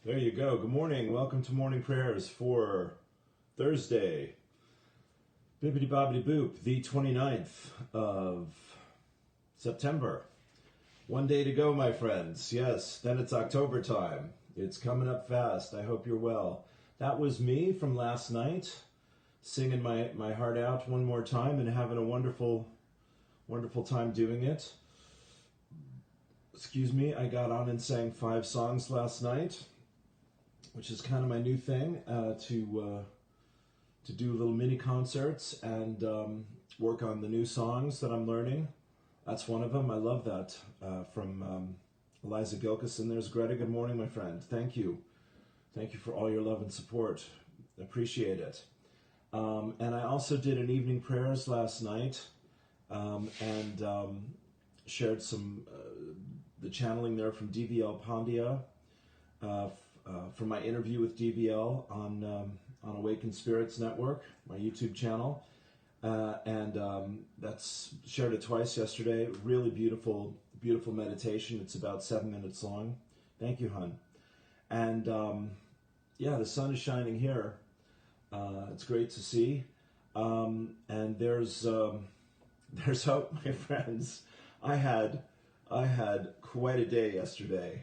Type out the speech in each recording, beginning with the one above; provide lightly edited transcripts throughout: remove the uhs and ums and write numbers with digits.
There you go. Good morning. Welcome to morning prayers for Thursday, bibbidi bobbidi boop, the 29th of September. One day to go, my friends. Yes, then it's October time. It's coming up fast. I hope you're well. That was me from last night, singing my heart out one more time and having a wonderful, wonderful time doing it. Excuse me, I got on and sang 5 songs last night, which is kind of my new thing, to do little mini concerts and work on the new songs that I'm learning. That's one of them. I love that. From Eliza Gilkison. There's Greta. Good morning, my friend. Thank you. Thank you for all your love and support. Appreciate it. And I also did an evening prayers last night and shared some the channeling there from DVL Pandya. From my interview with DVL on Awakened Spirits Network, my YouTube channel, and that's shared it twice yesterday. Really beautiful, beautiful meditation. It's about 7 minutes long. Thank you, hon. And yeah, the sun is shining here. It's great to see. And there's hope, my friends. I had quite a day yesterday.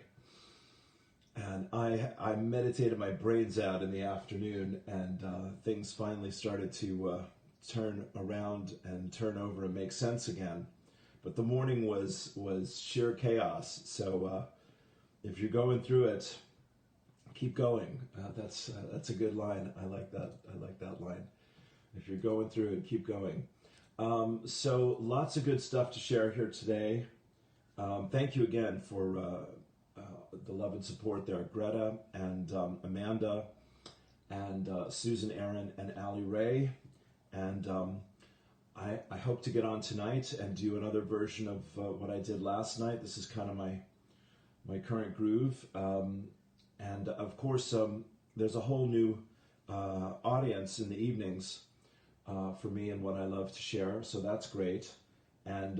And I meditated my brains out in the afternoon, and things finally started to turn around and turn over and make sense again. But the morning was sheer chaos. So if you're going through it, keep going. That's a good line. I like that. I like that line. If you're going through it, keep going. So lots of good stuff to share here today. Thank you again for the love and support there. Greta and Amanda and Susan Aaron and Allie Ray. And I hope to get on tonight and do another version of what I did last night. This is kind of my current groove. And of course, there's a whole new audience in the evenings for me and what I love to share. So that's great. And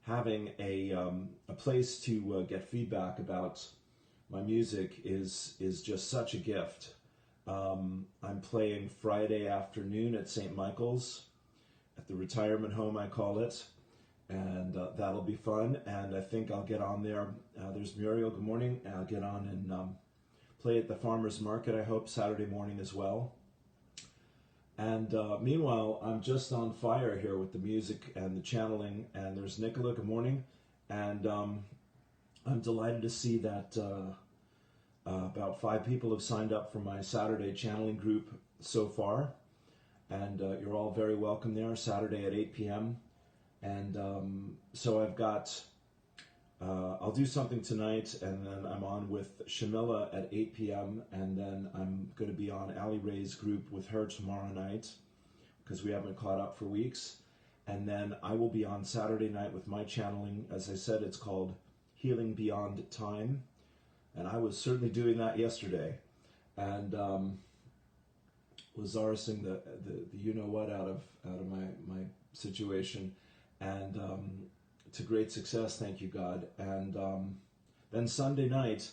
having a place to get feedback about my music is just such a gift. I'm playing Friday afternoon at St. Michael's, at the retirement home I call it, and that'll be fun. And I think I'll get on there. There's Muriel, good morning. I'll get on and play at the farmer's market, I hope, Saturday morning as well. And meanwhile, I'm just on fire here with the music and the channeling. And there's Nicola, good morning. And I'm delighted to see that about 5 people have signed up for my Saturday channeling group so far. And you're all very welcome there, Saturday at 8 p.m. And so I've got, I'll do something tonight, and then I'm on with Shamila at 8 p.m. And then I'm going to be on Allie Ray's group with her tomorrow night, because we haven't caught up for weeks. And then I will be on Saturday night with my channeling. As I said, it's called Healing Beyond Time. And I was certainly doing that yesterday. And Lazarising the you-know-what out of my situation. And to great success, thank you, God. And then Sunday night,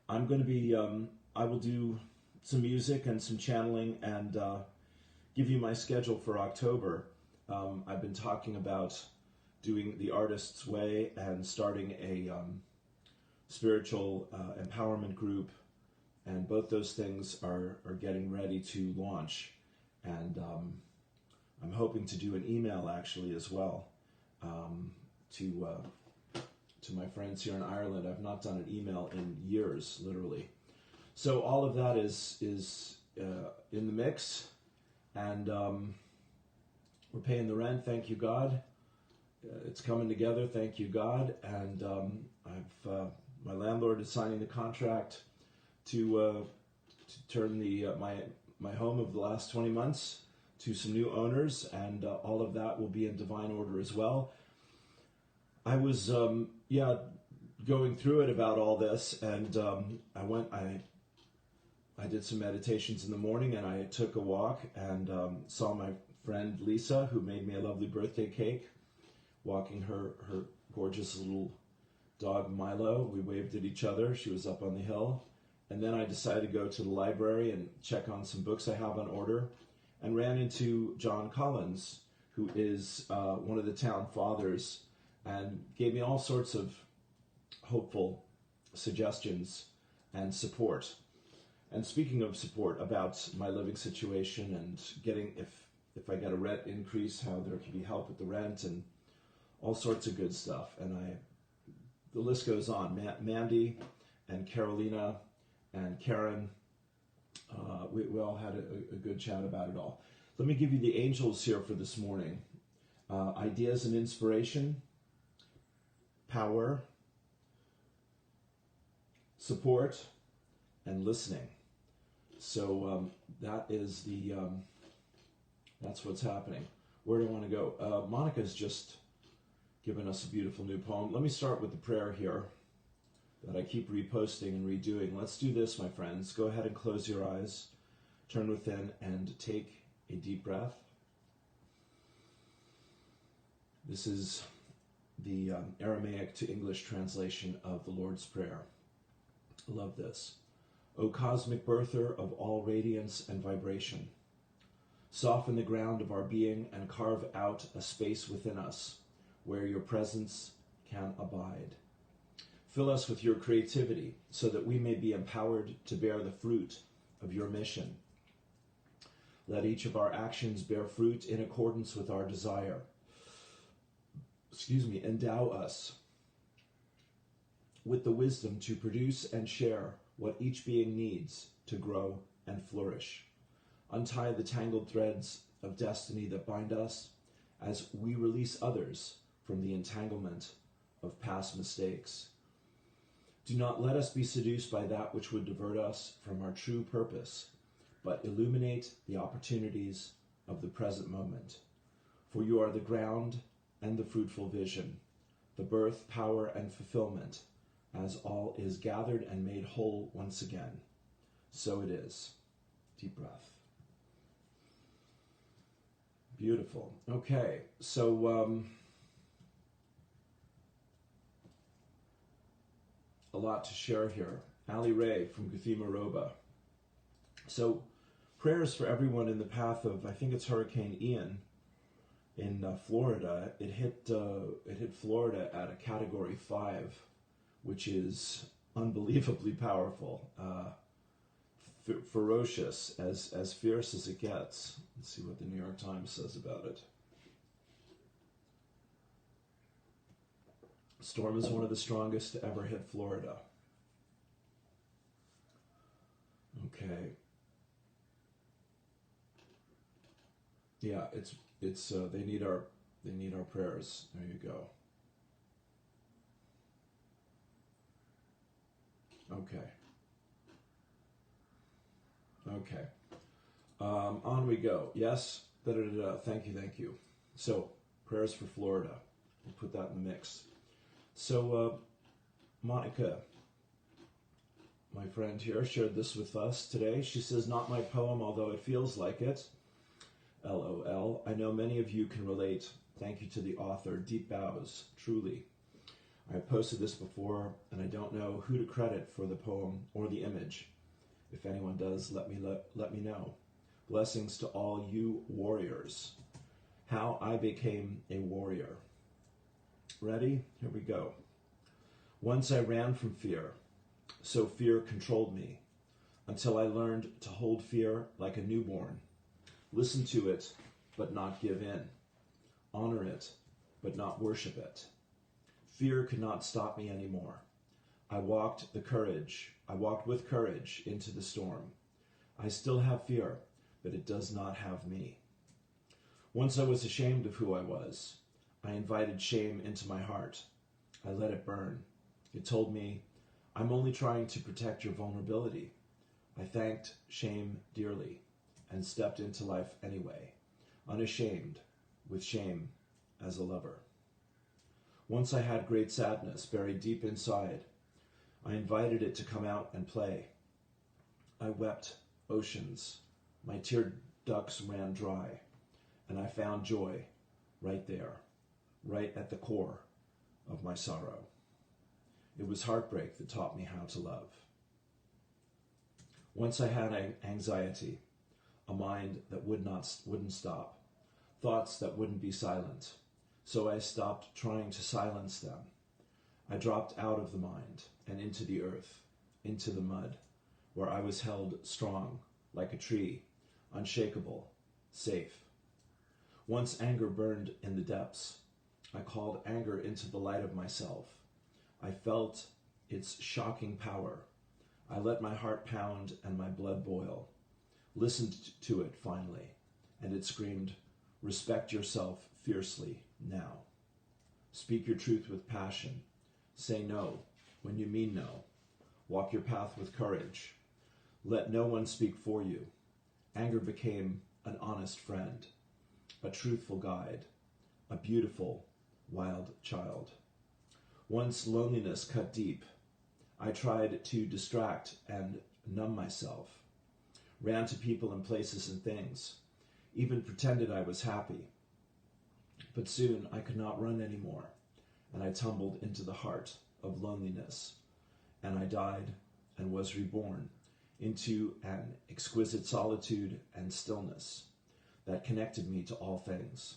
I'm going to be, I will do some music and some channeling and give you my schedule for October. I've been talking about doing the Artist's Way and starting a spiritual empowerment group, and both those things are getting ready to launch. And I'm hoping to do an email actually as well to my friends here in Ireland. I've not done an email in years, literally. So all of that is in the mix, and we're paying the rent. Thank you, God. It's coming together. Thank you, God. And my landlord is signing the contract to turn my home of the last 20 months to some new owners, and all of that will be in divine order as well. I was going through it about all this, and I did some meditations in the morning, and I took a walk and saw my friend Lisa, who made me a lovely birthday cake, walking her gorgeous little dog Milo. We waved at each other. She was up on the hill. And then I decided to go to the library and check on some books I have on order, and ran into John Collins, who is one of the town fathers, and gave me all sorts of hopeful suggestions and support. And speaking of support about my living situation and getting, if I get a rent increase, how there can be help with the rent and all sorts of good stuff. And the list goes on. Mandy and Carolina and Karen, we all had a good chat about it all. Let me give you the angels here for this morning. Ideas and inspiration, power, support, and listening. So that is that's what's happening. Where do I want to go? Monica's just given us a beautiful new poem. Let me start with the prayer here that I keep reposting and redoing. Let's do this, my friends. Go ahead and close your eyes, turn within, and take a deep breath. This is the Aramaic to English translation of the Lord's Prayer. I love this. O cosmic birther of all radiance and vibration, soften the ground of our being and carve out a space within us where your presence can abide. Fill us with your creativity so that we may be empowered to bear the fruit of your mission. Let each of our actions bear fruit in accordance with our desire. Endow us with the wisdom to produce and share what each being needs to grow and flourish. Untie the tangled threads of destiny that bind us as we release others from the entanglement of past mistakes. Do not let us be seduced by that which would divert us from our true purpose, but illuminate the opportunities of the present moment. For you are the ground and the fruitful vision, the birth, power, and fulfillment, as all is gathered and made whole once again. So it is. Deep breath. Beautiful. Okay, so a lot to share here. Ali Ray from Guthima Roba. So prayers for everyone in the path of, I think it's Hurricane Ian in Florida. It hit Florida at a Category 5, which is unbelievably powerful, ferocious, as fierce as it gets. Let's see what the New York Times says about it. Storm is one of the strongest to ever hit Florida. Okay. Yeah, it's they need our prayers. There you go. Okay. On we go. Yes. Thank you. So prayers for Florida. We'll put that in the mix. So Monica, my friend here, shared this with us today. She says, not my poem, although it feels like it. LOL. I know many of you can relate. Thank you to the author. Deep bows, truly. I've posted this before, and I don't know who to credit for the poem or the image. If anyone does, let me know. Blessings to all you warriors. How I became a warrior. Ready? Here we go. Once I ran from fear, so fear controlled me, until I learned to hold fear like a newborn, listen to it, but not give in, honor it, but not worship it. Fear could not stop me anymore. I walked with courage into the storm. I still have fear, but it does not have me. Once I was ashamed of who I was. I invited shame into my heart. I let it burn. It told me, I'm only trying to protect your vulnerability. I thanked shame dearly and stepped into life anyway, unashamed, with shame as a lover. Once I had great sadness buried deep inside. I invited it to come out and play. I wept oceans. My tear ducts ran dry, and I found joy right there, right at the core of my sorrow. It was heartbreak that taught me how to love. Once I had anxiety, a mind that wouldn't stop, thoughts that wouldn't be silent, so I stopped trying to silence them. I dropped out of the mind and into the earth, into the mud, where I was held strong, like a tree, unshakable, safe. Once anger burned in the depths. I called anger into the light of myself. I felt its shocking power. I let my heart pound and my blood boil, listened to it finally, and it screamed, respect yourself fiercely now. Speak your truth with passion. Say no when you mean no. Walk your path with courage. Let no one speak for you. Anger became an honest friend, a truthful guide, a beautiful, wild child. Once loneliness cut deep. I tried to distract and numb myself, ran to people and places and things, even pretended I was happy. But soon I could not run anymore, and I tumbled into the heart of loneliness, and I died and was reborn into an exquisite solitude and stillness that connected me to all things.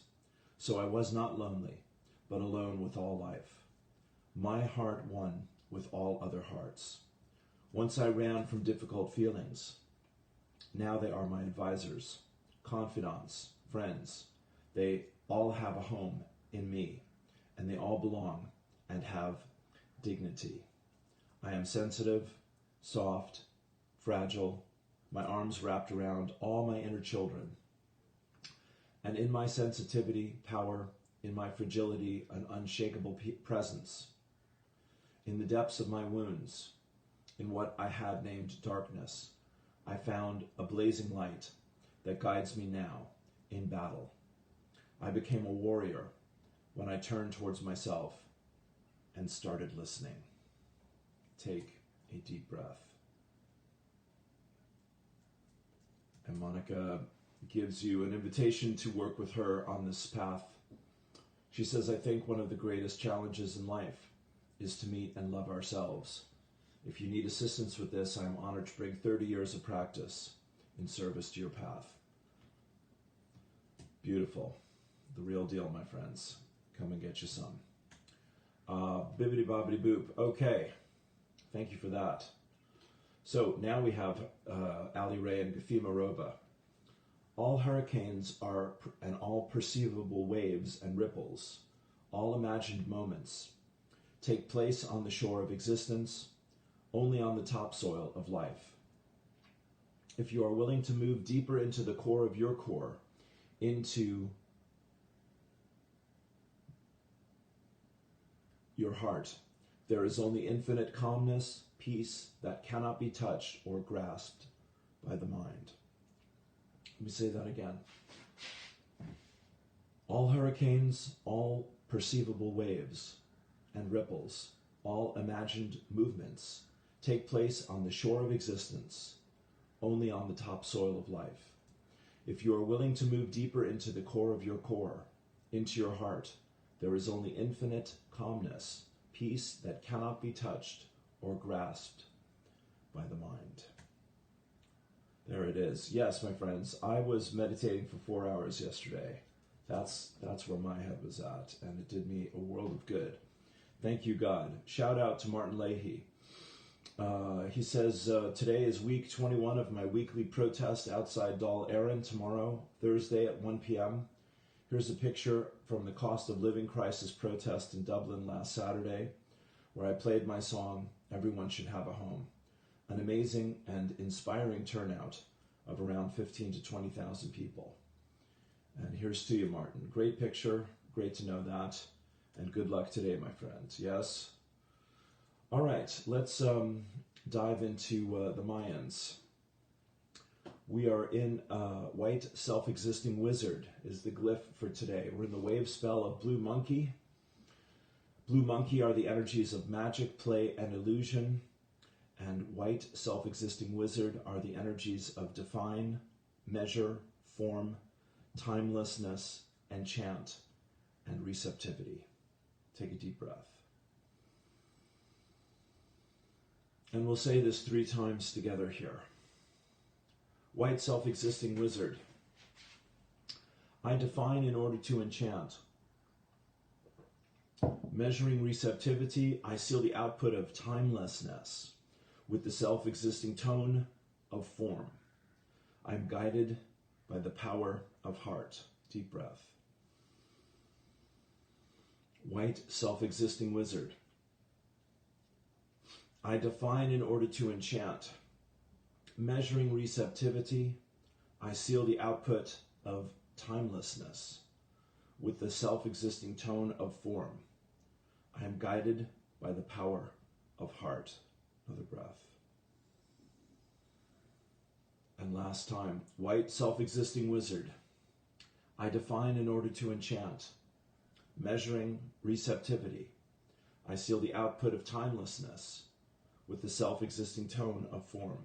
So I was not lonely, but alone with all life. My heart won with all other hearts. Once I ran from difficult feelings. Now they are my advisors, confidants, friends. They all have a home in me, and they all belong and have dignity. I am sensitive, soft, fragile, my arms wrapped around all my inner children. And in my sensitivity, power, in my fragility, an unshakable presence. In the depths of my wounds, in what I had named darkness, I found a blazing light that guides me now in battle. I became a warrior when I turned towards myself and started listening. Take a deep breath. And Monica gives you an invitation to work with her on this path. She says, I think one of the greatest challenges in life is to meet and love ourselves. If you need assistance with this, I am honored to bring 30 years of practice in service to your path. Beautiful. The real deal, my friends. Come and get you some. Bibbidi bobbidi boop. Okay. Thank you for that. So now we have Ali Ray and Gafima Roba. All hurricanes are and all perceivable waves and ripples, all imagined moments, take place on the shore of existence, only on the topsoil of life. If you are willing to move deeper into the core of your core, into your heart, there is only infinite calmness, peace that cannot be touched or grasped by the mind. Let me say that again. All hurricanes, all perceivable waves and ripples, all imagined movements take place on the shore of existence, only on the topsoil of life. If you are willing to move deeper into the core of your core, into your heart, there is only infinite calmness, peace that cannot be touched or grasped by the mind. There it is. Yes, my friends, I was meditating for 4 hours yesterday. That's where my head was at, and it did me a world of good. Thank you, God. Shout out to Martin Leahy. He says, today is week 21 of my weekly protest outside Dáil Éireann. Tomorrow, Thursday at 1 p.m. Here's a picture from the cost of living crisis protest in Dublin last Saturday, where I played my song, Everyone Should Have a Home. An amazing and inspiring turnout of around 15 to 20,000 people. And here's to you, Martin. Great picture. Great to know that. And good luck today, my friends. Yes? All right, let's dive into the Mayans. We are in White Self-Existing Wizard is the glyph for today. We're in the wave spell of Blue Monkey. Blue Monkey are the energies of magic, play, and illusion. And White Self-Existing Wizard are the energies of define, measure, form, timelessness, enchant, and receptivity. Take a deep breath. And we'll say this 3 times together here. White Self-Existing Wizard. I define in order to enchant. Measuring receptivity, I seal the output of timelessness with the self-existing tone of form. I'm guided by the power of heart. Deep breath. White Self-Existing Wizard. I define in order to enchant. Measuring receptivity, I seal the output of timelessness with the self-existing tone of form. I am guided by the power of heart. Another breath. And last time, White Self-Existing Wizard. I define in order to enchant. Measuring receptivity, I seal the output of timelessness with the self-existing tone of form.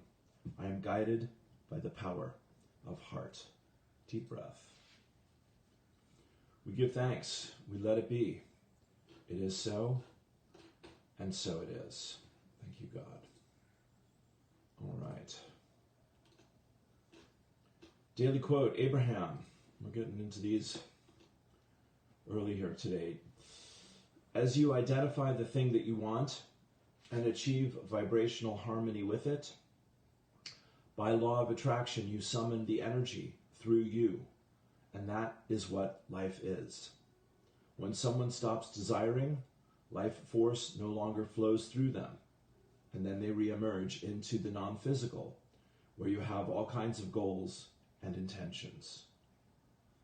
I am guided by the power of heart. Deep breath. We give thanks. We let it be. It is so, and so it is. Thank you, God. All right. Daily quote, Abraham. We're getting into these early here today. As you identify the thing that you want and achieve vibrational harmony with it, by law of attraction, you summon the energy through you, and that is what life is. When someone stops desiring, life force no longer flows through them, and then they reemerge into the non-physical, where you have all kinds of goals and intentions.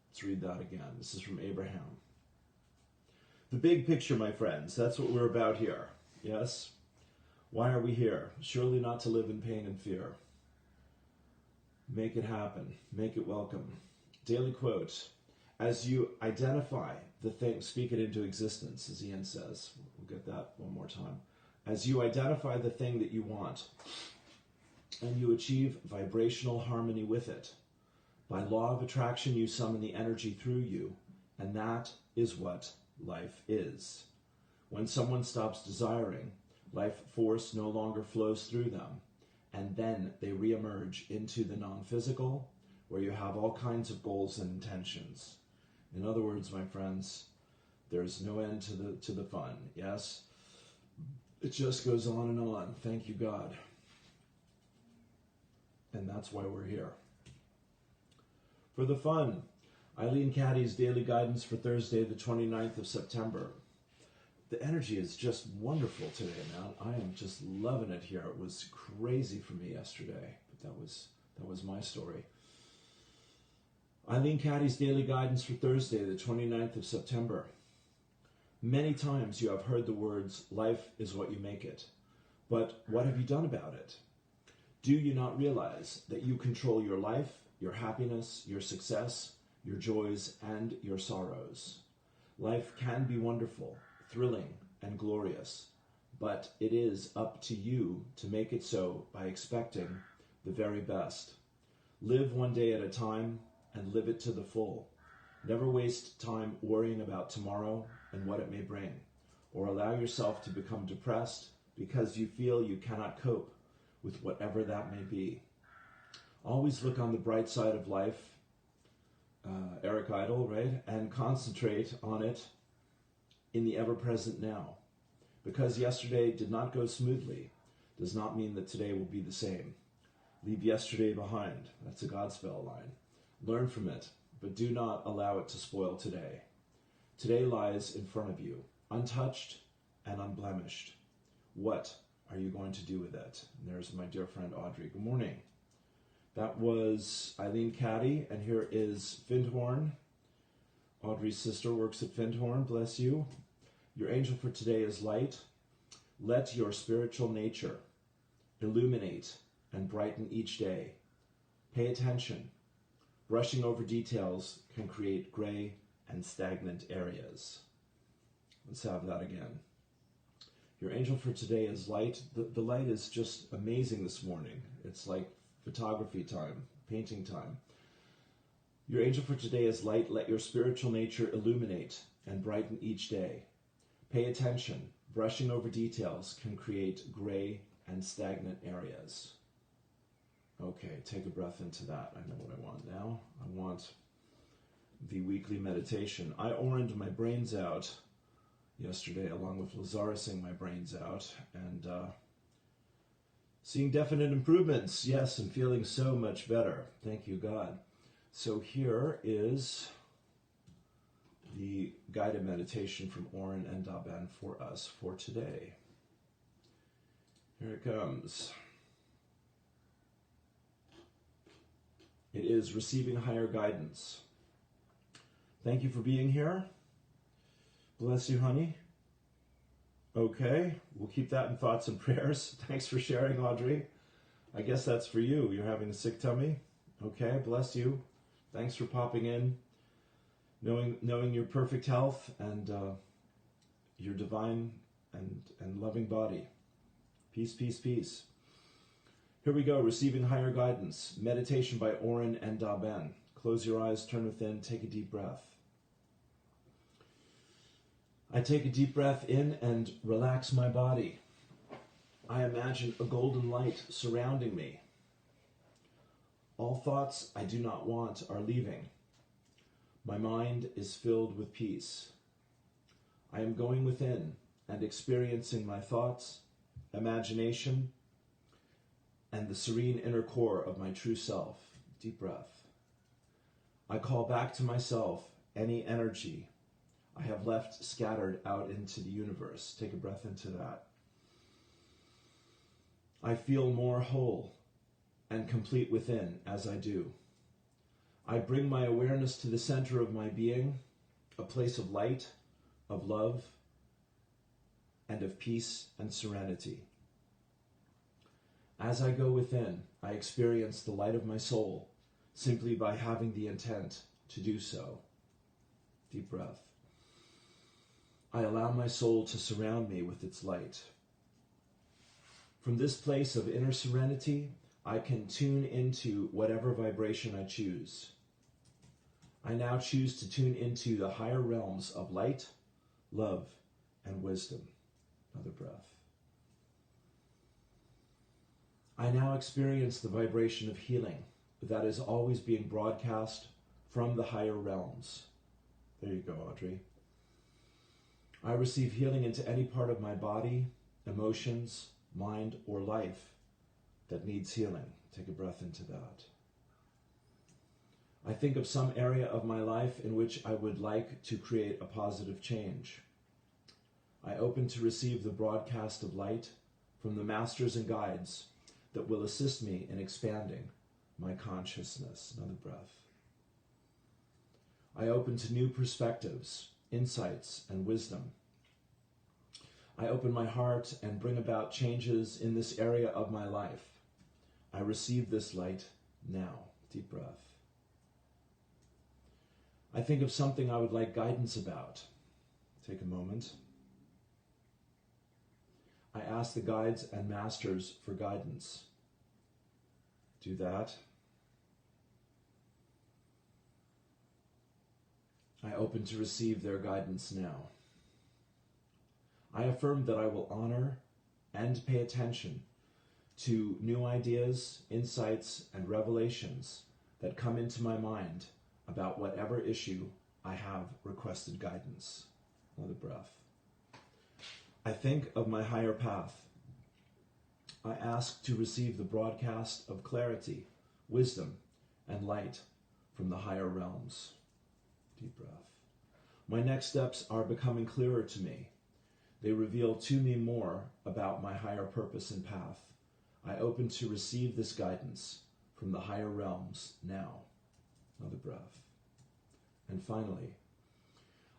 Let's read that again. This is from Abraham. The big picture, my friends, that's what we're about here. Yes? Why are we here? Surely not to live in pain and fear. Make it happen. Make it welcome. Daily quote. As you identify the thing, speak it into existence, as Ian says. We'll get that one more time. As you identify the thing that you want, and you achieve vibrational harmony with it, by law of attraction, you summon the energy through you, and that is what life is. When someone stops desiring, life force no longer flows through them, and then they reemerge into the non-physical, where you have all kinds of goals and intentions. In other words, my friends, there's no end to the fun, yes? It just goes on and on. Thank you, God. And that's why we're here. For the fun, Eileen Caddy's daily guidance for Thursday, the 29th of September. The energy is just wonderful today, man. I am just loving it here. It was crazy for me yesterday, but that was my story. Eileen Caddy's daily guidance for Thursday, the 29th of September. Many times you have heard the words, life is what you make it. But what have you done about it? Do you not realize that you control your life, your happiness, your success, your joys, and your sorrows? Life can be wonderful, thrilling, and glorious, but it is up to you to make it so by expecting the very best. Live one day at a time and live it to the full. Never waste time worrying about tomorrow and what it may bring, or allow yourself to become depressed because you feel you cannot cope with whatever that may be. Always look on the bright side of life, Eric Idle, right? And concentrate on it in the ever-present now. Because yesterday did not go smoothly does not mean that today will be the same. Leave yesterday behind. That's a Godspell line. Learn from it, but do not allow it to spoil today. Today lies in front of you, untouched and unblemished. What are you going to do with it? And there's my dear friend Audrey. Good morning. That was Eileen Caddy, and here is Findhorn. Audrey's sister works at Findhorn. Bless you. Your angel for today is light. Let your spiritual nature illuminate and brighten each day. Pay attention. Brushing over details can create gray and stagnant areas. Let's have that again. Your angel for today is light. The light is just amazing this morning. It's like photography time, painting time. Your angel for today is light. Let your spiritual nature illuminate and brighten each day. Pay attention. Brushing over details can create gray and stagnant areas. Okay, take a breath into that. I know what I want now. I want the weekly meditation. I oraned my brains out yesterday, along with Lazarusing my brains out, and seeing definite improvements. Yes, and feeling so much better. Thank you, God. So here is the guided meditation from Oren and Daben for us for today. Here it comes. It is receiving higher guidance. Thank you for being here. Bless you, honey. Okay, we'll keep that in thoughts and prayers. Thanks for sharing, Audrey. I guess that's for you. You're having a sick tummy? Okay, bless you. Thanks for popping in. Knowing your perfect health and your divine and loving body. Peace, peace, peace. Here we go, receiving higher guidance. Meditation by Oren and Daben. Close your eyes, turn within, take a deep breath. I take a deep breath in and relax my body. I imagine a golden light surrounding me. All thoughts I do not want are leaving. My mind is filled with peace. I am going within and experiencing my thoughts, imagination, and the serene inner core of my true self. Deep breath. I call back to myself any energy I have left scattered out into the universe. Take a breath into that. I feel more whole and complete within as I do. I bring my awareness to the center of my being, a place of light, of love, and of peace and serenity. As I go within, I experience the light of my soul simply by having the intent to do so. Deep breath. I allow my soul to surround me with its light. From this place of inner serenity, I can tune into whatever vibration I choose. I now choose to tune into the higher realms of light, love, and wisdom. Another breath. I now experience the vibration of healing that is always being broadcast from the higher realms. There you go, Audrey. I receive healing into any part of my body, emotions, mind, or life that needs healing. Take a breath into that. I think of some area of my life in which I would like to create a positive change. I open to receive the broadcast of light from the masters and guides that will assist me in expanding my consciousness. Another breath. I open to new perspectives, insights, and wisdom. I open my heart and bring about changes in this area of my life. I receive this light now. Deep breath. I think of something I would like guidance about. Take a moment. I ask the guides and masters for guidance. Do that. I open to receive their guidance now. I affirm that I will honor and pay attention to new ideas, insights, and revelations that come into my mind about whatever issue I have requested guidance. Another breath. I think of my higher path. I ask to receive the broadcast of clarity, wisdom, and light from the higher realms. Deep breath. My next steps are becoming clearer to me. They reveal to me more about my higher purpose and path. I open to receive this guidance from the higher realms now. Another breath. And finally,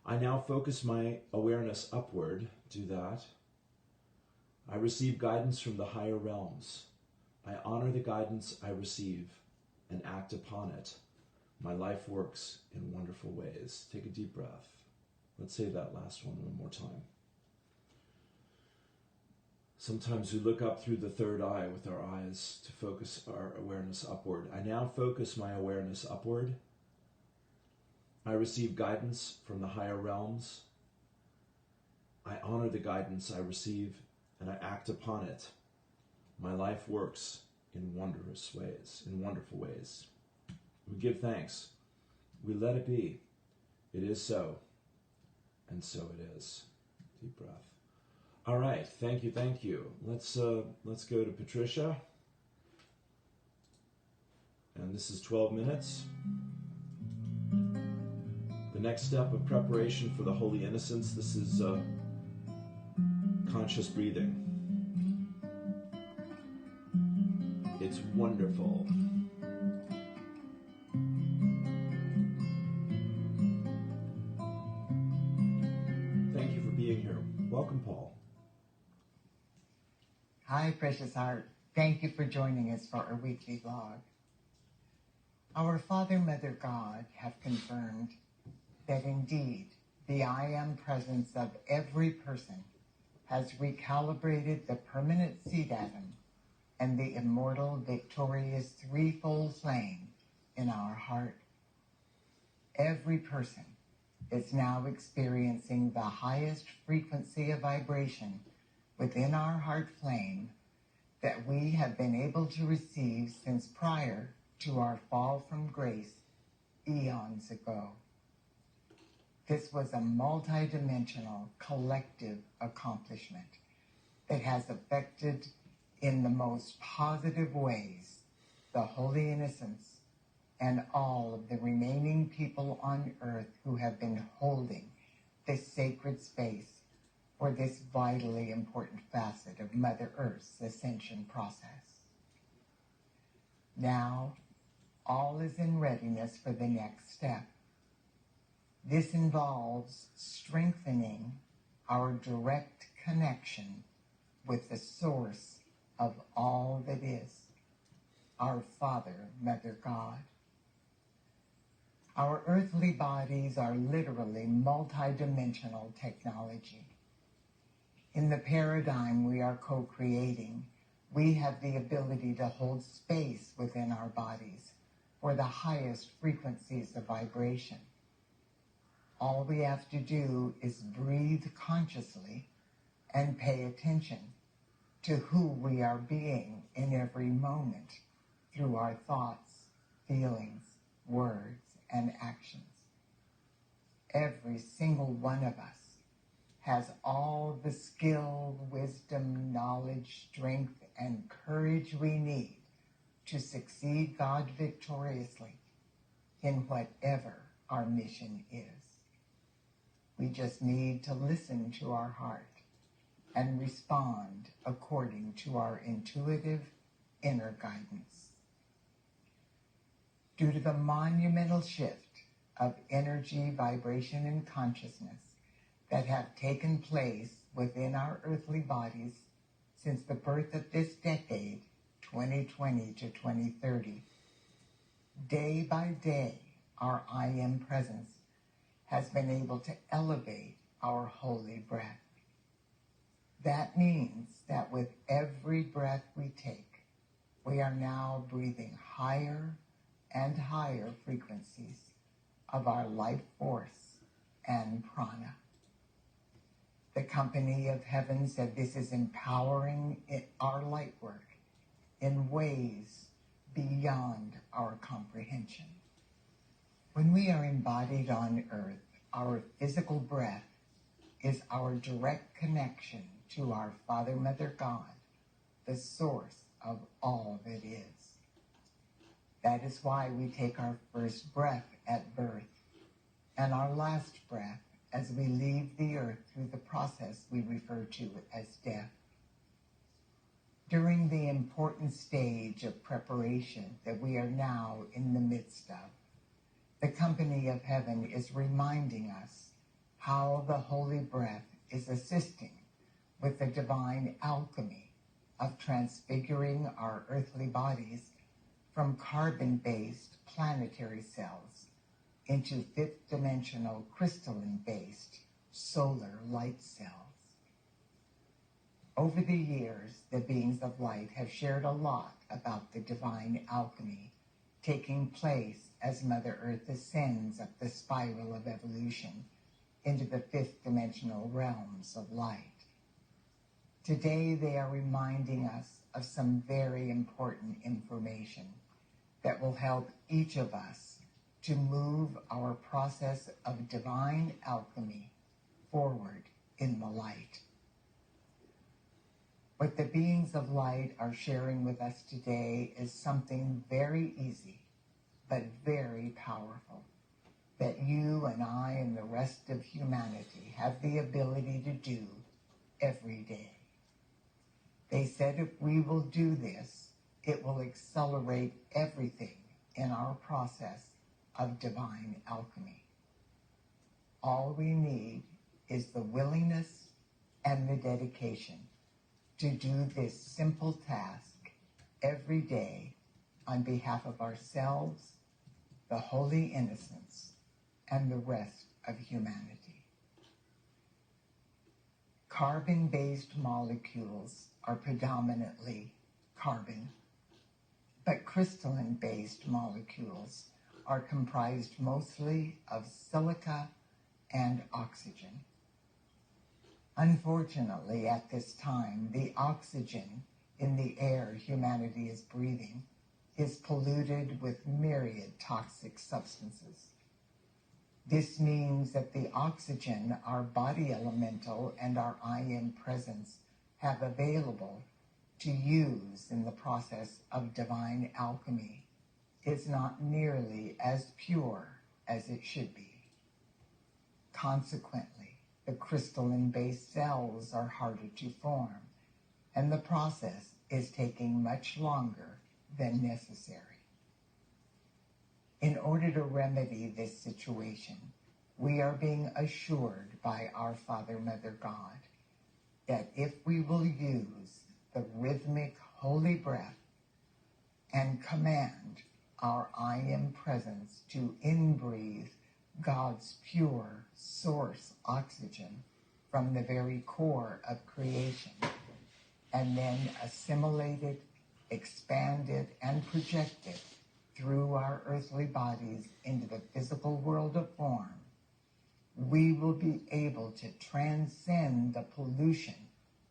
I now focus my awareness upward. Do that. I receive guidance from the higher realms. I honor the guidance I receive and act upon it. My life works in wonderful ways. Take a deep breath. Let's say that last one more time. Sometimes we look up through the third eye with our eyes to focus our awareness upward. I now focus my awareness upward. I receive guidance from the higher realms. I honor the guidance I receive and I act upon it. My life works in wondrous ways, in wonderful ways. We give thanks. We let it be. It is so, and so it is. Deep breath. All right, thank you, thank you. Let's go to Patricia. And this is 12 minutes. The next step of preparation for the Holy Innocents, this is conscious breathing. It's wonderful. Thank you for being here. Welcome, Paul. Hi, precious heart. Thank you for joining us for our weekly vlog. Our Father, Mother, God have confirmed that indeed the I Am presence of every person has recalibrated the permanent seed atom and the immortal, victorious threefold flame in our heart. Every person is now experiencing the highest frequency of vibration within our heart flame that we have been able to receive since prior to our fall from grace eons ago. This was a multidimensional collective accomplishment that has affected in the most positive ways the Holy Innocents and all of the remaining people on earth who have been holding this sacred space for this vitally important facet of Mother Earth's ascension process. Now, all is in readiness for the next step. This involves strengthening our direct connection with the source of all that is, our Father, Mother God. Our earthly bodies are literally multidimensional technology. In the paradigm we are co-creating, we have the ability to hold space within our bodies for the highest frequencies of vibration. All we have to do is breathe consciously and pay attention to who we are being in every moment through our thoughts, feelings, words, and actions. Every single one of us has all the skill, wisdom, knowledge, strength, and courage we need to succeed God victoriously in whatever our mission is. We just need to listen to our heart and respond according to our intuitive inner guidance. Due to the monumental shift of energy, vibration, and consciousness that have taken place within our earthly bodies since the birth of this decade, 2020 to 2030, day by day, our I Am presence has been able to elevate our holy breath. That means that with every breath we take, we are now breathing higher and higher frequencies of our life force and prana. The company of heaven said this is empowering our light work in ways beyond our comprehension. When we are embodied on earth, our physical breath is our direct connection to our Father, Mother, God, the source of all that is. That is why we take our first breath at birth and our last breath as we leave the earth through the process we refer to as death. During the important stage of preparation that we are now in the midst of, the company of heaven is reminding us how the holy breath is assisting with the divine alchemy of transfiguring our earthly bodies from carbon-based planetary cells into fifth-dimensional crystalline-based solar light cells. Over the years, the beings of light have shared a lot about the divine alchemy taking place as Mother Earth ascends up the spiral of evolution into the fifth-dimensional realms of light. Today, they are reminding us of some very important information that will help each of us to move our process of divine alchemy forward in the light. What the beings of light are sharing with us today is something very easy, but very powerful, that you and I and the rest of humanity have the ability to do every day. They said if we will do this, it will accelerate everything in our process of divine alchemy. All we need is the willingness and the dedication to do this simple task every day on behalf of ourselves, the holy innocents, and the rest of humanity. Carbon-based molecules are predominantly carbon, but crystalline-based molecules are comprised mostly of silica and oxygen. Unfortunately, at this time, the oxygen in the air humanity is breathing is polluted with myriad toxic substances. This means that the oxygen our body elemental and our I Am presence have available to use in the process of divine alchemy is not nearly as pure as it should be. Consequently, the crystalline-based cells are harder to form, and the process is taking much longer than necessary. In order to remedy this situation, we are being assured by our Father, Mother, God, that if we will use the rhythmic holy breath and command our I Am presence to inbreathe God's pure source oxygen from the very core of creation, and then assimilate it, expand it, and project it through our earthly bodies into the physical world of form, we will be able to transcend the pollution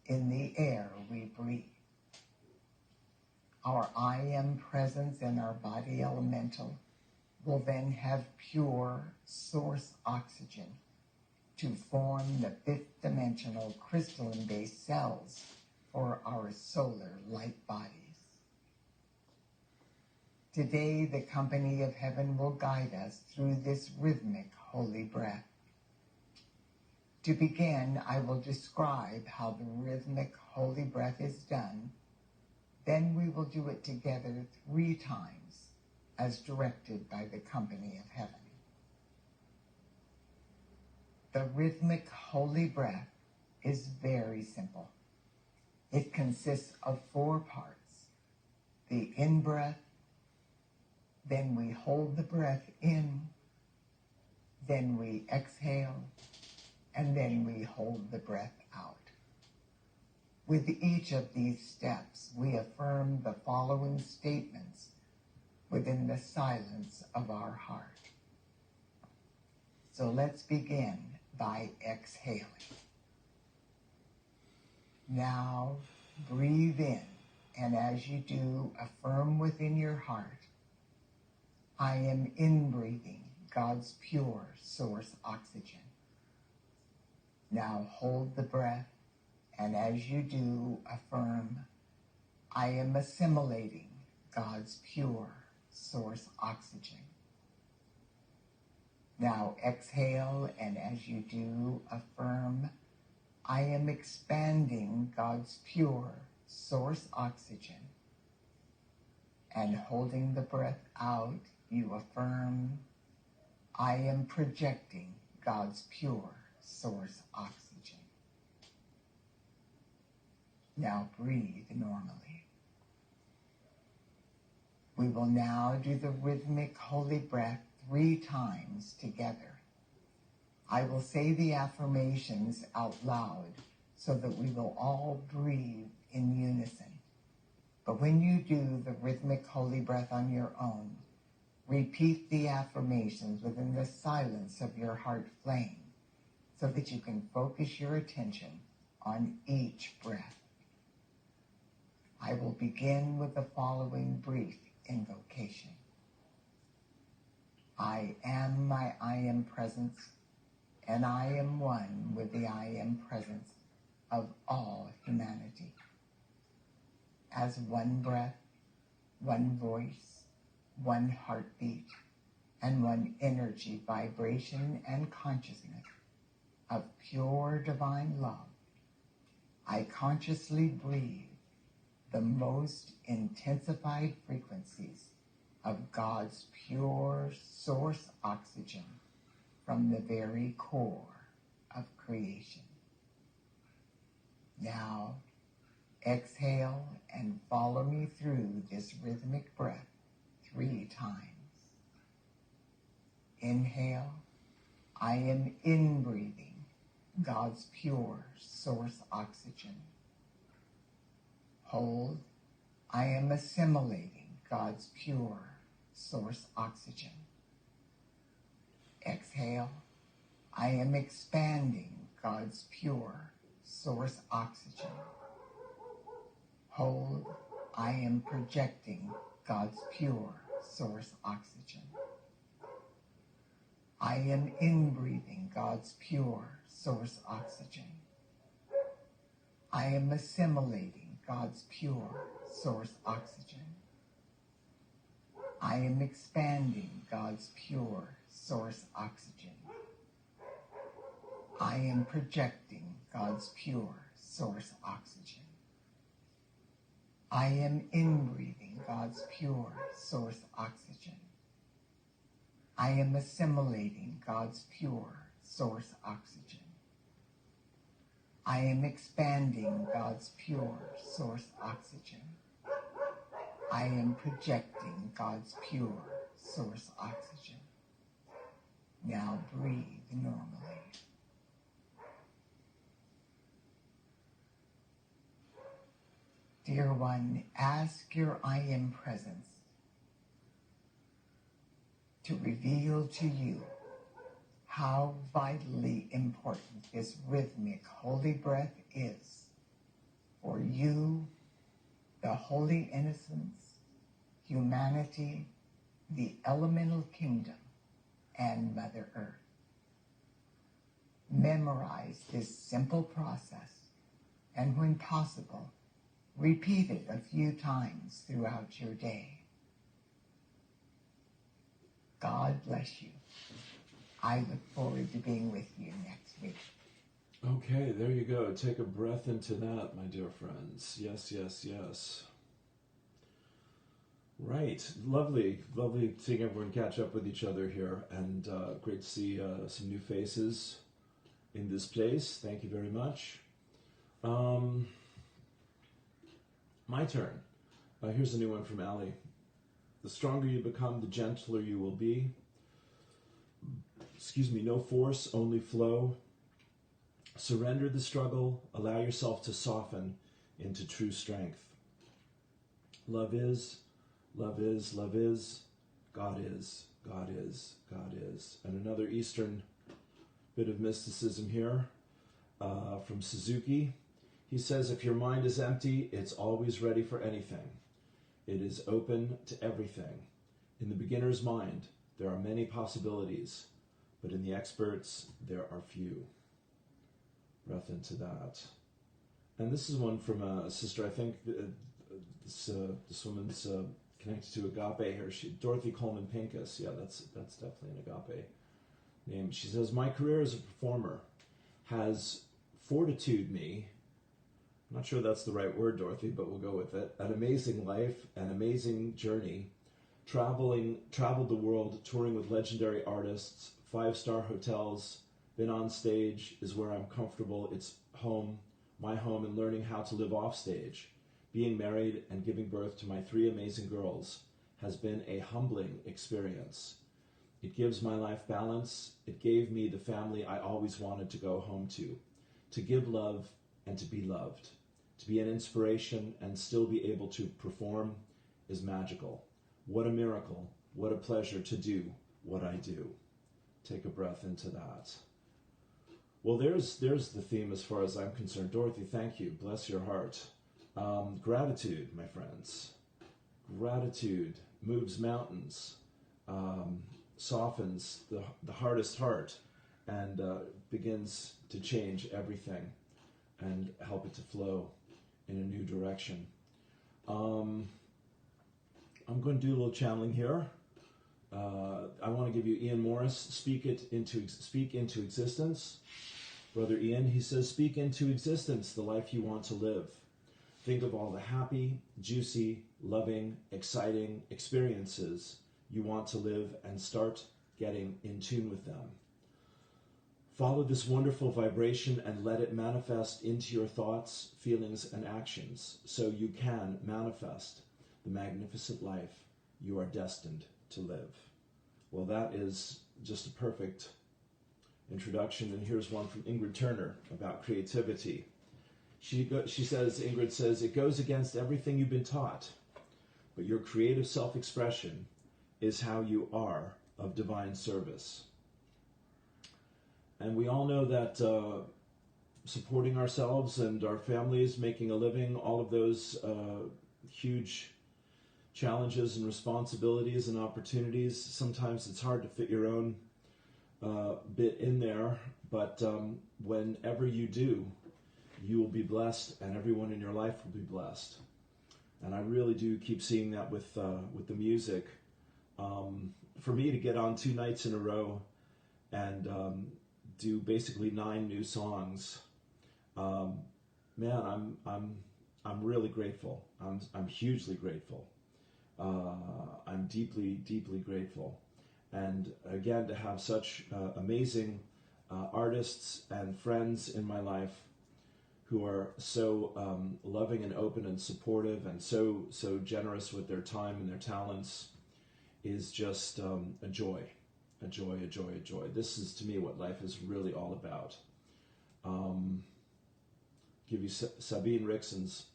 in the air we breathe. Our I Am presence in our body elemental will then have pure source oxygen to form the fifth-dimensional crystalline-based cells for our solar light bodies. Today, the company of heaven will guide us through this rhythmic holy breath. To begin, I will describe how the rhythmic holy breath is done. Then we will do it together 3 times, as directed by the company of heaven. The rhythmic holy breath is very simple. It consists of 4 parts. The in-breath, then we hold the breath in, then we exhale, and then we hold the breath out. With each of these steps, we affirm the following statements within the silence of our heart. So let's begin by exhaling. Now breathe in, and as you do, affirm within your heart, I am inbreathing God's pure source oxygen. Now hold the breath and as you do, affirm, I am assimilating God's pure source oxygen. Now exhale, and as you do, affirm, I am expanding God's pure source oxygen. And holding the breath out, you affirm, I am projecting God's pure source oxygen. Now breathe normally. We will now do the rhythmic holy breath 3 times together. I will say the affirmations out loud so that we will all breathe in unison. But when you do the rhythmic holy breath on your own, repeat the affirmations within the silence of your heart flame so that you can focus your attention on each breath. I will begin with the following brief invocation. I am my I am presence, and I am one with the I am presence of all humanity. As one breath, one voice, one heartbeat, and one energy, vibration, and consciousness of pure divine love, I consciously breathe the most intensified frequencies of God's pure source oxygen from the very core of creation. Now, exhale and follow me through this rhythmic breath 3 times. Inhale, I am inbreathing God's pure source oxygen. Hold, I am assimilating God's pure source oxygen. Exhale, I am expanding God's pure source oxygen. Hold, I am projecting God's pure source oxygen. I am inbreathing God's pure source oxygen. I am assimilating God's pure source oxygen. I am expanding God's pure source oxygen. I am projecting God's pure source oxygen. I am inbreathing God's pure source oxygen. I am assimilating God's pure source oxygen. I am expanding God's pure source oxygen. I am projecting God's pure source oxygen. Now breathe normally. Dear one, ask your I am presence to reveal to you how vitally important this rhythmic holy breath is for you, the holy innocence, humanity, the elemental kingdom, and Mother Earth. Memorize this simple process, and when possible, repeat it a few times throughout your day. God bless you. I look forward to being with you next week. Okay, there you go. Take a breath into that, my dear friends. Yes, yes, yes. Right. Lovely seeing everyone catch up with each other here, and great to see some new faces in this place. Thank you very much. My turn. Here's a new one from Allie. The stronger you become, the gentler you will be. No force, only flow. Surrender the struggle. Allow yourself to soften into true strength. Love is, love is, love is. God is, God is, God is. And another Eastern bit of mysticism here from Suzuki. He says, if your mind is empty, it's always ready for anything. It is open to everything. In the beginner's mind, there are many possibilities, but in the experts, there are few. Breath into that. And this is one from a sister. I think this woman's connected to agape here. Dorothy Coleman Pincus. Yeah, that's definitely an agape name. She says, my career as a performer has fortitude me. I'm not sure that's the right word, Dorothy, but we'll go with it. An amazing life, an amazing journey. Traveled the world, touring with legendary artists, 5-star hotels, been on stage is where I'm comfortable. It's home, my home, and learning how to live off stage. Being married and giving birth to my 3 amazing girls has been a humbling experience. It gives my life balance. It gave me the family I always wanted to go home to give love and to be loved. To be an inspiration and still be able to perform is magical. What a miracle, what a pleasure to do what I do. Take a breath into that. Well, there's the theme as far as I'm concerned. Dorothy, thank you. Bless your heart. Gratitude, my friends. Gratitude moves mountains, softens the hardest heart, and begins to change everything and help it to flow in a new direction. I'm going to do a little channeling here. I want to give you Ian Morris, speak into existence. Brother Ian, he says, speak into existence the life you want to live. Think of all the happy, juicy, loving, exciting experiences you want to live and start getting in tune with them. Follow this wonderful vibration and let it manifest into your thoughts, feelings, and actions so you can manifest the magnificent life you are destined to live. Well, that is just a perfect introduction, and here's one from Ingrid Turner about creativity. Ingrid says, it goes against everything you've been taught, but your creative self-expression is how you are of divine service. And we all know that supporting ourselves and our families, making a living, all of those huge challenges and responsibilities and opportunities, sometimes it's hard to fit your own bit in there, but whenever you do, you will be blessed, and everyone in your life will be blessed. And I really do keep seeing that with the music. For me to get on 2 nights in a row and do basically 9 new songs, man, I'm really grateful. I'm hugely grateful. I'm deeply, deeply grateful. And again, to have such amazing artists and friends in my life who are so loving and open and supportive and so generous with their time and their talents is just a joy. A joy, a joy, a joy. This is, to me, what life is really all about. Give you Sabine Rixon's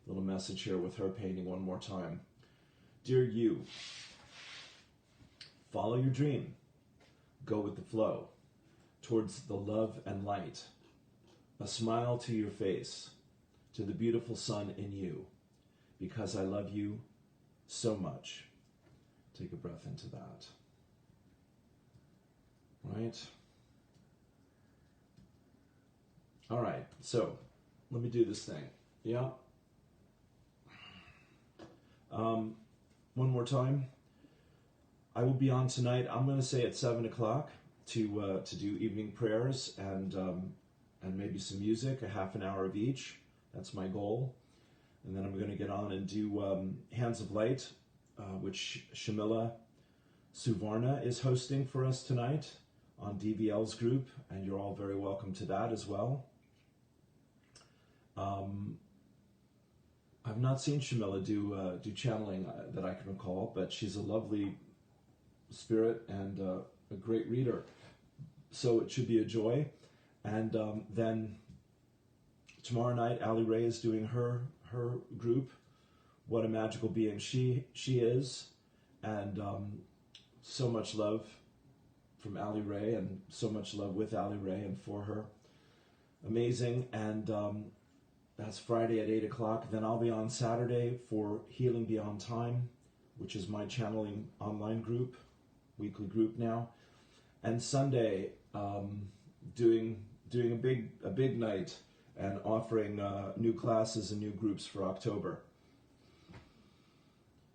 little message here with her painting one more time. Dear you, follow your dream. Go with the flow towards the love and light. A smile to your face, to the beautiful sun in you, because I love you so much. Take a breath into that. Right? All right, so let me do this thing. Yeah? One more time. I will be on tonight, I'm going to say at 7 o'clock to do evening prayers and maybe some music, a half an hour of each. That's my goal. And then I'm going to get on and do Hands of Light, which Shamila Suvarna is hosting for us tonight on DVL's group, and you're all very welcome to that as well. I've not seen Shamila do channeling that I can recall, but she's a lovely spirit and a great reader. So it should be a joy. And then tomorrow night, Ali Ray is doing her group. What a magical being she is. And so much love from Ali Ray, and so much love with Ali Ray and for her. Amazing. And that's Friday at 8 o'clock. Then I'll be on Saturday for Healing Beyond Time, which is my channeling online group, weekly group now. And Sunday, doing a big night and offering new classes and new groups for October.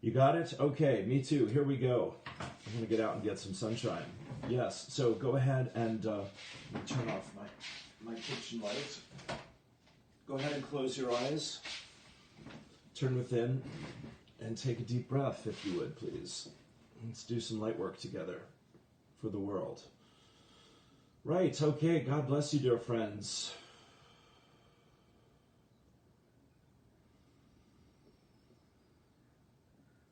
You got it? Okay, me too. Here we go. I'm going to get out and get some sunshine. Yes, so go ahead and let me turn off my kitchen light. Go ahead and close your eyes. Turn within and take a deep breath, if you would, please. Let's do some light work together for the world. Right, okay, God bless you, dear friends.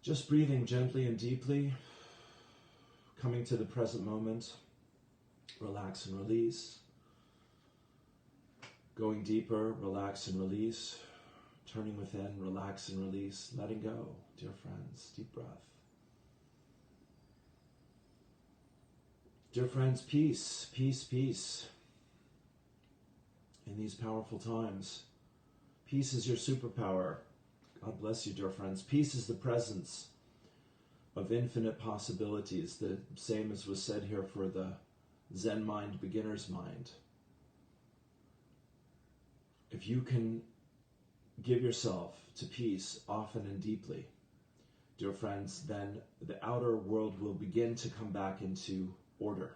Just breathing gently and deeply, coming to the present moment. Relax and release. Going deeper, relax and release. Turning within, relax and release. Letting go, dear friends. Deep breath. Dear friends, peace, peace, peace. In these powerful times, peace is your superpower. God bless you, dear friends. Peace is the presence of infinite possibilities, the same as was said here for the Zen mind, beginner's mind. If you can give yourself to peace often and deeply, dear friends, then the outer world will begin to come back into order.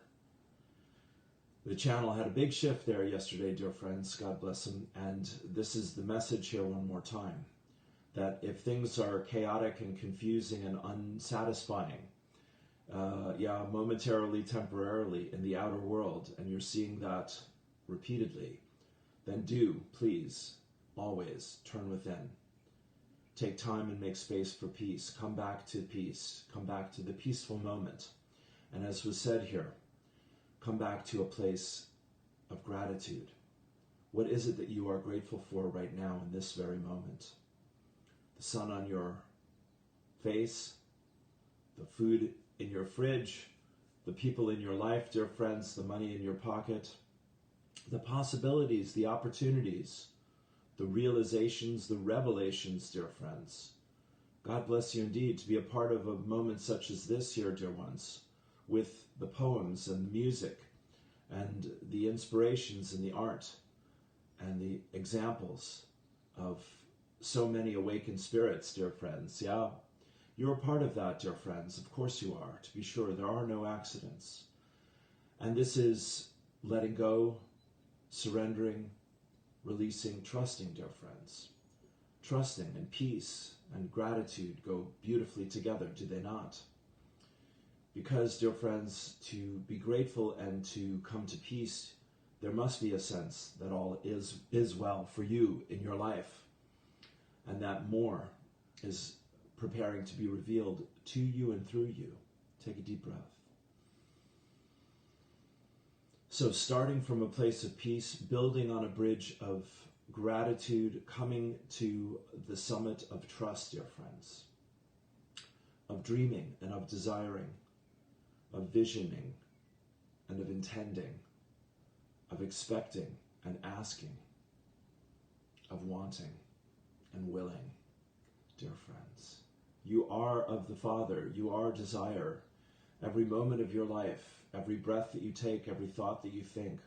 The channel had a big shift there yesterday, dear friends. God bless them. And this is the message here one more time, that if things are chaotic and confusing and unsatisfying, momentarily, temporarily in the outer world, and you're seeing that repeatedly, then do, please, always turn within. Take time and make space for peace. Come back to peace. Come back to the peaceful moment. And as was said here, come back to a place of gratitude. What is it that you are grateful for right now in this very moment? The sun on your face, the food in your fridge, the people in your life, dear friends, the money in your pocket, the possibilities, the opportunities, the realizations, the revelations, dear friends. God bless you indeed to be a part of a moment such as this here, dear ones, with the poems and the music and the inspirations and the art and the examples of so many awakened spirits, dear friends. Yeah, you're a part of that, dear friends. Of course you are. To be sure, there are no accidents. And this is letting go, surrendering, releasing, trusting, dear friends. Trusting and peace and gratitude go beautifully together, do they not? Because, dear friends, to be grateful and to come to peace, there must be a sense that all is well for you in your life, and that more is preparing to be revealed to you and through you. Take a deep breath. So starting from a place of peace, building on a bridge of gratitude, coming to the summit of trust, dear friends, of dreaming and of desiring, of visioning and of intending, of expecting and asking, of wanting and willing, dear friends. You are of the Father. You are desire. Every moment of your life, every breath that you take, every thought that you think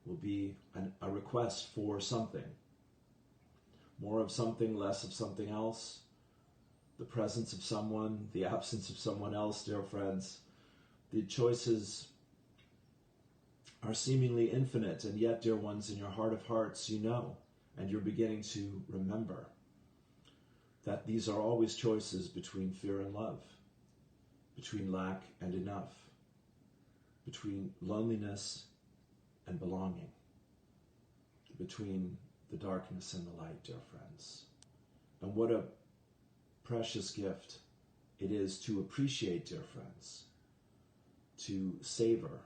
will be a request for something. More of something, less of something else. The presence of someone, the absence of someone else, dear friends. The choices are seemingly infinite, and yet, dear ones, in your heart of hearts, you know, and you're beginning to remember that these are always choices between fear and love, between lack and enough, between loneliness and belonging, between the darkness and the light, dear friends. And what a precious gift it is to appreciate, dear friends, to savor,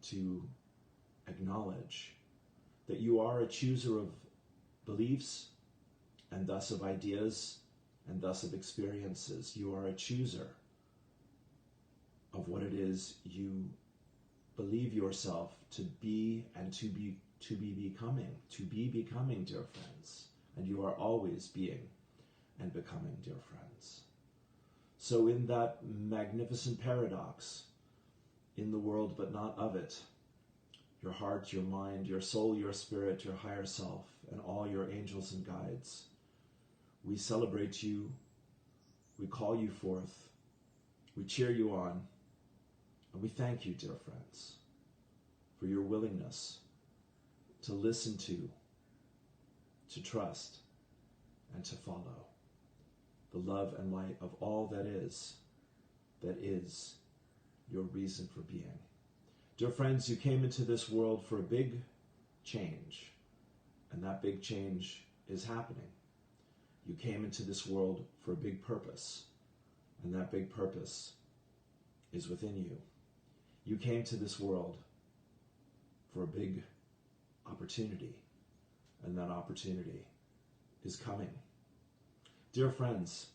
to acknowledge that you are a chooser of beliefs and thus of ideas and thus of experiences. You are a chooser of what it is you believe yourself to be and to be becoming, dear friends. And you are always being and becoming, dear friends. So in that magnificent paradox, in the world but not of it, your heart, your mind, your soul, your spirit, your higher self, and all your angels and guides. We celebrate you. We call you forth. We cheer you on. And we thank you, dear friends, for your willingness to listen to trust, and to follow the love and light of all that is your reason for being. Dear friends, you came into this world for a big change, and that big change is happening. You came into this world for a big purpose, and that big purpose is within you. You came to this world for a big opportunity, and that opportunity is coming. Dear friends,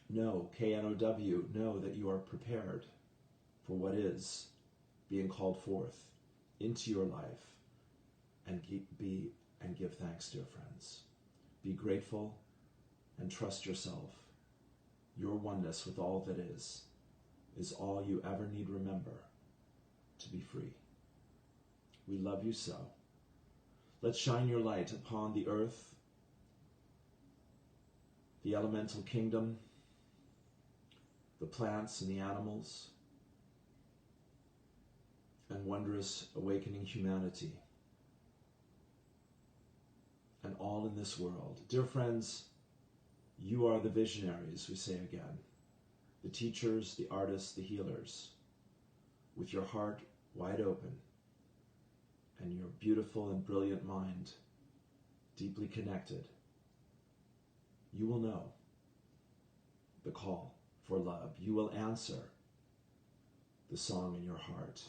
know, K-N-O-W, know that you are prepared for what is being called forth into your life, and give thanks, dear friends. Be grateful and trust yourself. Your oneness with all that is all you ever need remember to be free. We love you so. Let's shine your light upon the earth, the elemental kingdom, the plants and the animals, and wondrous awakening humanity, and all in this world. Dear friends, you are the visionaries, we say again, the teachers, the artists, the healers, with your heart wide open and your beautiful and brilliant mind deeply connected. You will know the call for love. You will answer the song in your heart.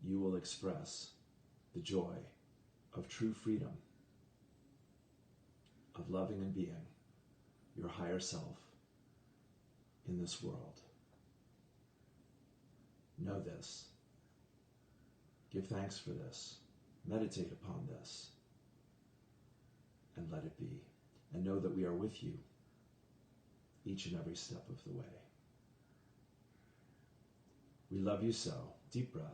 You will express the joy of true freedom, of loving and being your higher self in this world. Know this. Give thanks for this. Meditate upon this. And let it be. And know that we are with you each and every step of the way. We love you so. Deep breath.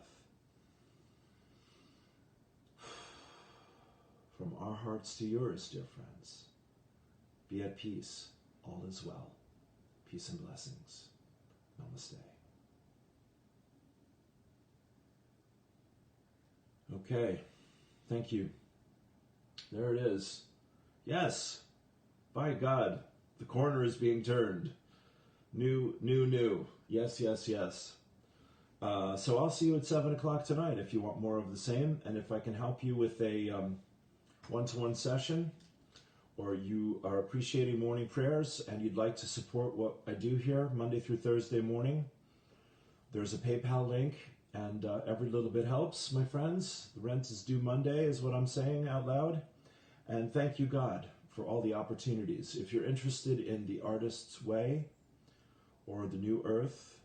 From our hearts to yours, dear friends. Be at peace. All is well. Peace and blessings. Namaste. Okay. Thank you. There it is. Yes. By God, the corner is being turned. New. Yes. So I'll see you at 7 o'clock tonight if you want more of the same, and if I can help you with a one-to-one session, or you are appreciating morning prayers and you'd like to support what I do here Monday through Thursday morning, there's a PayPal link, and every little bit helps, my friends. The rent is due Monday is what I'm saying out loud. And thank you, God, for all the opportunities. If you're interested in the Artist's Way, or the New Earth,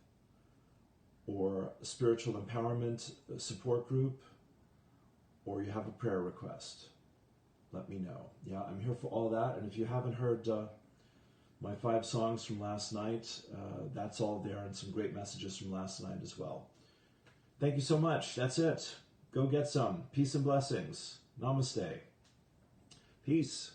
or a spiritual empowerment support group, or you have a prayer request, let me know. Yeah, I'm here for all that. And if you haven't heard my 5 songs from last night, that's all there, and some great messages from last night as well. Thank you so much. That's it. Go get some. Peace and blessings. Namaste. Peace.